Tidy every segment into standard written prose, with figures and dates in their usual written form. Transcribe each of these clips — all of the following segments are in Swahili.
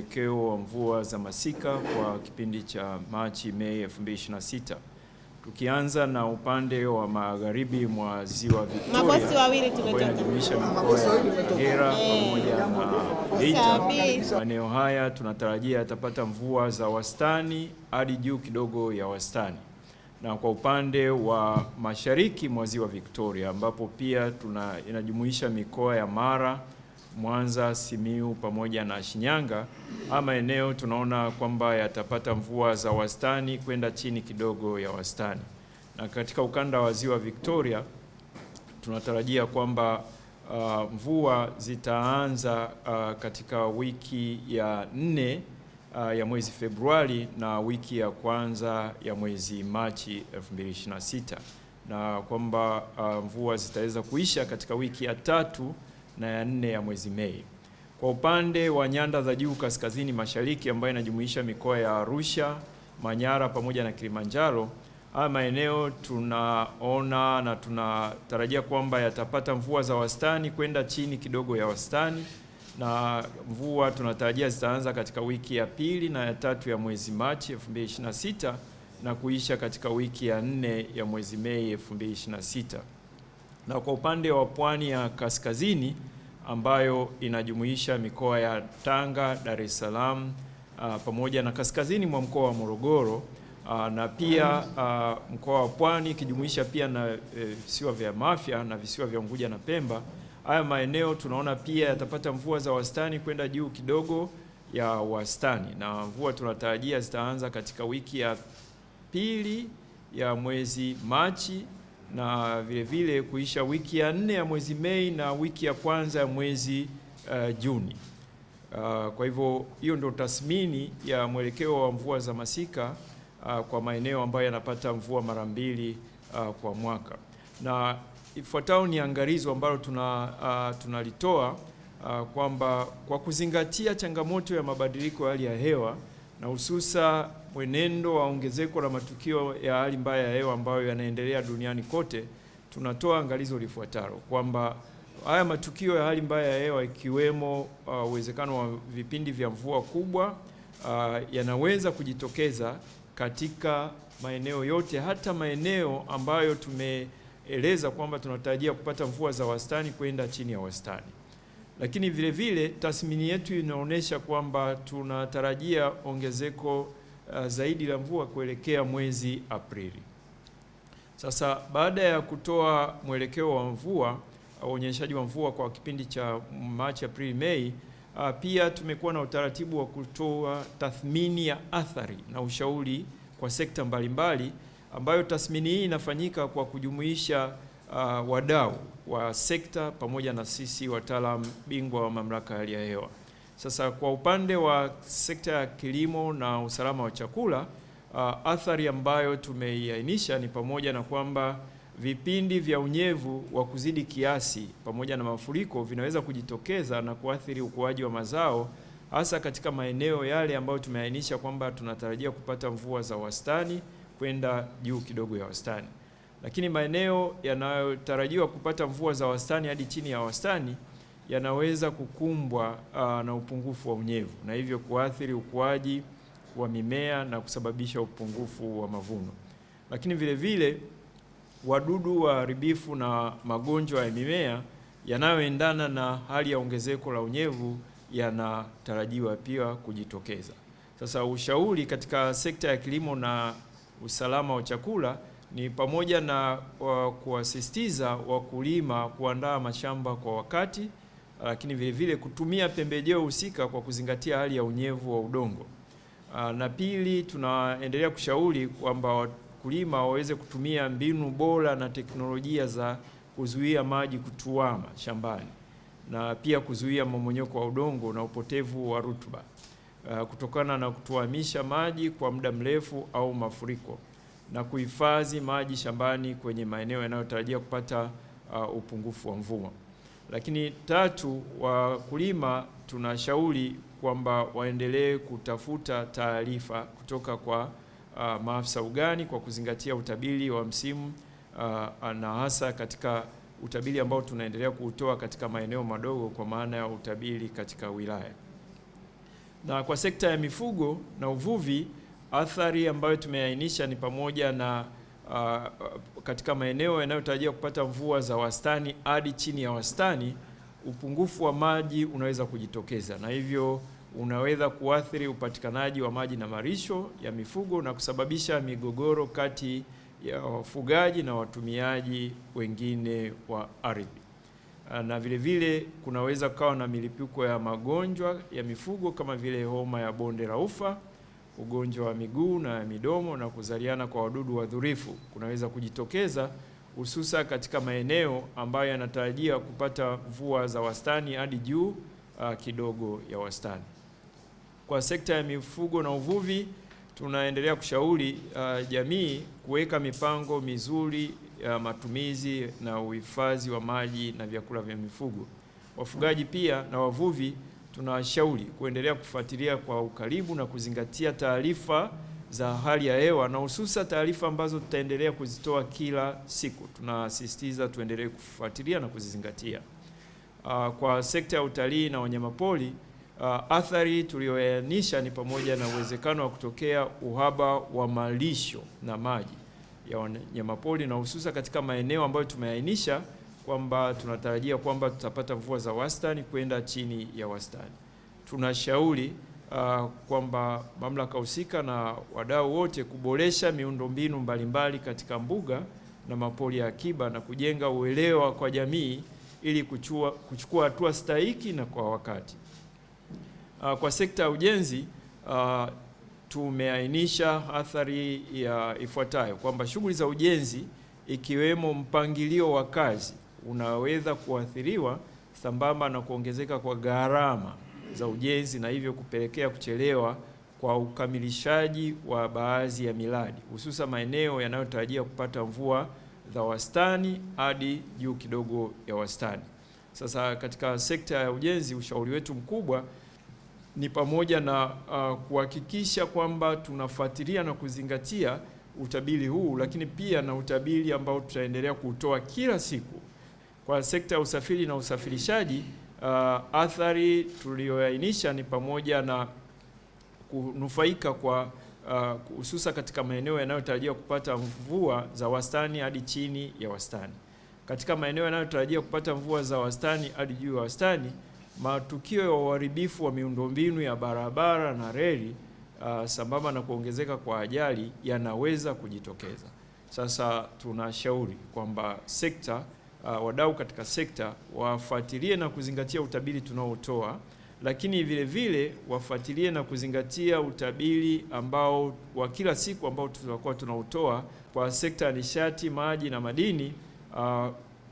mwelekeo wa mvua za masika kwa kipindi cha Machi Mei 2026. Tukianza na upande wa magharibi mwa Ziwa Victoria ambayo inajumuisha mikoa ya Kagera pamoja na Geita. Maeneo haya tunatarajia yatapata mvua za wastani hadi juu kidogo ya wastani. Na kwa upande wa mashariki mwa Ziwa Victoria ambapo pia inajumuisha mikoa ya Mara, Mwanza, Simiyu pamoja na Shinyanga, ama eneo tunaona kwamba yatapata mvua za wastani kwenda chini kidogo ya wastani. Na katika ukanda wa Ziwa Victoria tunatarajia kwamba mvua zitaanza katika wiki ya 4 ya mwezi Februari na wiki ya kwanza ya mwezi Machi 2026, na kwamba mvua zitaweza kuisha katika wiki ya 3 na ya 4 ya mwezi Mei. Kwa upande wa nyanda za juu kaskazini mashariki ambayo inajumuisha mikoa ya Arusha, Manyara pamoja na Kilimanjaro, haya maeneo tunaona na tunatarajia kwamba yatapata mvua za wastani kwenda chini kidogo ya wastani, na mvua tunatarajia zitaanza katika wiki ya 2 na ya 3 ya mwezi Machi 2026 na kuisha katika wiki ya 4 ya mwezi Mei 2026. Na kwa upande wa pwani ya kaskazini ambayo inajumuisha mikoa ya Tanga, Dar es Salaam pamoja na kaskazini mwa mkoa wa Morogoro na pia mkoa wa Pwani ikijumuisha pia na visiwa vya Mafia na visiwa vya Unguja na Pemba. Haya maeneo tunaona pia yatapata mvua za wastani kwenda juu kidogo ya wastani, na mvua tunatarajia zitaanza katika wiki ya 2 ya mwezi Machi na vile vile kuisha wiki ya 4 ya mwezi Mei na wiki ya kwanza ya mwezi Juni. Kwa hivyo hiyo ndio tathmini ya mwelekeo wa mvua za masika kwa maeneo ambayo yanapata mvua mara 2 kwa mwaka. Na ifuatayo ni angalizo ambalo tunalitoa kwamba kwa kuzingatia changamoto ya mabadiliko ya hali ya hewa na hususa mwenendo wa ongezeko la matukio ya hali mbaya ya hewa ambayo yanaendelea duniani kote, tunatoa angalizo lifuatalo kwamba haya matukio ya hali mbaya ya hewa ikiwemo uwezekano wa vipindi vya mvua kubwa yanaweza kujitokeza katika maeneo yote, hata maeneo ambayo tumeeleza kwamba tunatarajia kupata mvua za wastani kwenda chini ya wastani. Lakini vile vile tathmini yetu inaonyesha kwamba tunatarajia ongezeko zaidi la mvua kuelekea mwezi Aprili. Sasa baada ya kutoa mwelekeo wa mvua, uonyeshaji wa mvua kwa kipindi cha Machi, Aprili, Mei, pia tumekuwa na utaratibu wa kutoa tathmini ya athari na ushauri kwa sekta mbalimbali, ambayo tathmini hii inafanyika kwa kujumuisha wadau wa sekta pamoja na sisi wataalamu bingwa wa mamlaka ya hali ya hewa. Sasa kwa upande wa sekta ya kilimo na usalama wa chakula, athari ambayo tumeiainisha ni pamoja na kwamba vipindi vya unyevu wa kuzidi kiasi pamoja na mafuriko vinaweza kujitokeza na kuathiri ukuaji wa mazao, hasa katika maeneo yale ambayo tumeainisha kwamba tunatarajia kupata mvua za wastani kwenda juu kidogo ya wastani. Lakini maeneo yanayotarajiwa kupata mvua za wastani hadi chini ya wastani yanaweza kukumbwa na upungufu wa unyevu na hivyo kuathiri ukuaji wa mimea na kusababisha upungufu wa mavuno. Lakini vile vile wadudu waharibifu na magonjwa ya mimea yanayoendana na hali ya ongezeko la unyevu yanatarajiwa pia kujitokeza. Sasa ushauri katika sekta ya kilimo na usalama wa chakula ni pamoja na kuwasisitiza wakulima kuandaa mashamba kwa wakati, lakini vile vile kutumia pembejeo husika kwa kuzingatia hali ya unyevu wa udongo. Na pili, tunaendelea kushauri kwamba wakulima waweze kutumia mbinu bora na teknolojia za kuzuia maji kutuama shambani na pia kuzuia mmomonyoko wa udongo na upotevu wa rutuba kutokana na kutuamisha maji kwa muda mrefu au mafuriko, na kuhifadhi maji shambani kwenye maeneo yanayotarajia kupata upungufu wa mvua. Lakini tatu, wakulima tunashauri kwamba waendelee kutafuta taarifa kutoka kwa maafisa ugani kwa kuzingatia utabiri wa msimu na hasa katika utabiri ambao tunaendelea kuutoa katika maeneo madogo kwa maana ya utabiri katika wilaya. Na kwa sekta ya mifugo na uvuvi, athari ambayo tumeainisha ni pamoja na katika maeneo yanayotarajia kupata mvua za wastani hadi chini ya wastani, upungufu wa maji unaweza kujitokeza, na hivyo unaweza kuathiri upatikanaji wa maji na malisho ya mifugo na kusababisha migogoro kati ya wafugaji na watumiaji wengine wa ardhi. Na vile vile kunaweza kuwa na milipuko ya magonjwa ya mifugo kama vile homa ya bonde la ufa, ugonjwa wa miguu na midomo, na kuzaliana kwa wadudu wadhurifu kunaweza kujitokeza, hususa katika maeneo ambayo yanatarajia kupata mvua za wastani hadi juu kidogo ya wastani. Kwa sekta ya mifugo na uvuvi, tunaendelea kushauri jamii kuweka mipango mizuri ya matumizi na uhifadhi wa maji na vyakula vya mifugo. Wafugaji pia na wavuvi tunawashauri kuendelea kufuatilia kwa ukaribu na kuzingatia taarifa za hali ya hewa, na hususa taarifa ambazo tutaendelea kuzitoa kila siku. Tunasisitiza tuendelee kufuatilia na kuzizingatia. Kwa sekta ya utalii na wanyamapori, athari tuliyoainisha ni pamoja na uwezekano wa kutokea uhaba wa malisho na maji ya wanyamapori, na hususa katika maeneo ambayo tumeainisha kwamba tunatarajia kwamba tutapata mvua za wastani kwenda chini ya wastani. Tunashauri kwamba mamlaka husika na wadau wote kuboresha miundombinu mbalimbali katika mbuga na mapori ya akiba na kujenga uelewa kwa jamii ili kuchukua hatua stahiki na kwa wakati. Kwa sekta ya ujenzi, tumeainisha athari ya ifuatayo kwamba shughuli za ujenzi ikiwemo mpangilio wa kazi unaweza kuathiriwa sambamba na kuongezeka kwa gharama za ujenzi, na hivyo kupelekea kuchelewa kwa ukamilishaji wa baadhi ya miradi, hususa maeneo yanayotarajia kupata mvua za wastani hadi juu kidogo ya wastani. Sasa katika sekta ya ujenzi, ushauri wetu mkubwa ni pamoja na kuhakikisha kwamba tunafuatilia na kuzingatia utabiri huu, lakini pia na utabiri ambao tutaendelea kutoa kila siku. Kwa sekta ya usafiri na usafirishaji, athari tuliyoainisha ni pamoja na kunufaika kwa hususa katika maeneo yanayotarajiwa kupata mvua za wastani hadi chini ya wastani. Katika maeneo yanayotarajia kupata mvua za wastani hadi juu ya wastani, matukio ya uharibifu wa miundombinu ya barabara na reli sambamba na kuongezeka kwa ajali yanaweza kujitokeza. Sasa tunashauri kwamba wadau katika sekta wafuatilie na kuzingatia utabiri tunaotoa, lakini vile vile wafuatilie na kuzingatia utabiri ambao wa kila siku ambao tutakuwa tunautoa kwa sekta ya nishati, maji na madini.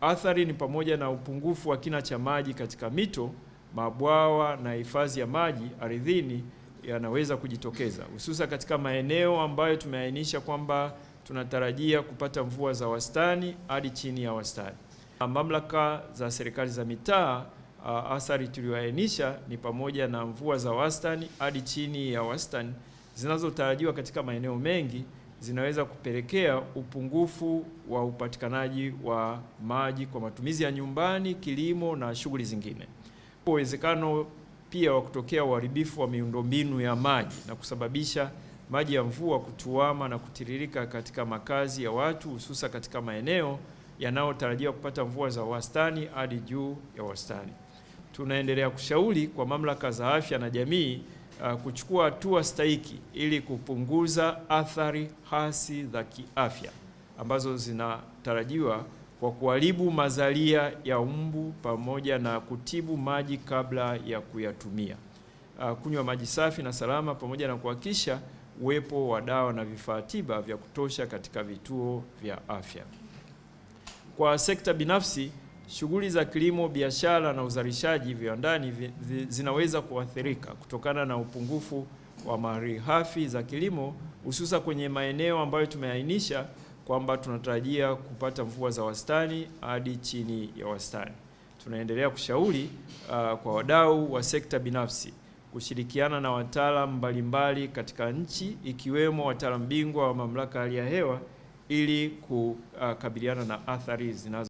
Athari ni pamoja na upungufu wa kina cha maji katika mito, mabwawa na hifadhi ya maji ardhini yanaweza kujitokeza, hususa katika maeneo ambayo tumeainisha kwamba tunatarajia kupata mvua za wastani hadi chini ya wastani. Mamlaka za serikali za mitaa, athari tuliyoainisha ni pamoja na mvua za wastani hadi chini ya wastani zinazotarajiwa katika maeneo mengi zinaweza kupelekea upungufu wa upatikanaji wa maji kwa matumizi ya nyumbani, kilimo na shughuli zingine. Uwezekano pia wa kutokea uharibifu wa miundombinu ya maji na kusababisha maji ya mvua kutuama na kutiririka katika makazi ya watu, hususa katika maeneo yanayotarajiwa kupata mvua za wastani hadi juu ya wastani. Tunaendelea kushauri kwa mamlaka za afya na jamii kuchukua hatua stahiki ili kupunguza athari hasi za kiafya ambazo zinatarajiwa kwa kuharibu mazalia ya mbu pamoja na kutibu maji kabla ya kuyatumia, kunywa maji safi na salama, pamoja na kuhakikisha uwepo wa dawa na vifaa tiba vya kutosha katika vituo vya afya. Kwa sekta binafsi, shughuli za kilimo, biashara na uzalishaji viwandani zinaweza kuathirika kutokana na upungufu wa malighafi za kilimo, hususa kwenye maeneo ambayo tumeainisha kwamba tunatarajia kupata mvua za wastani hadi chini ya wastani. Tunaendelea kushauri kwa wadau wa sekta binafsi kushirikiana na wataalamu mbalimbali katika nchi, ikiwemo wataalamu bingwa wa mamlaka ya hali ya hewa ili kukabiliana na athari zinazo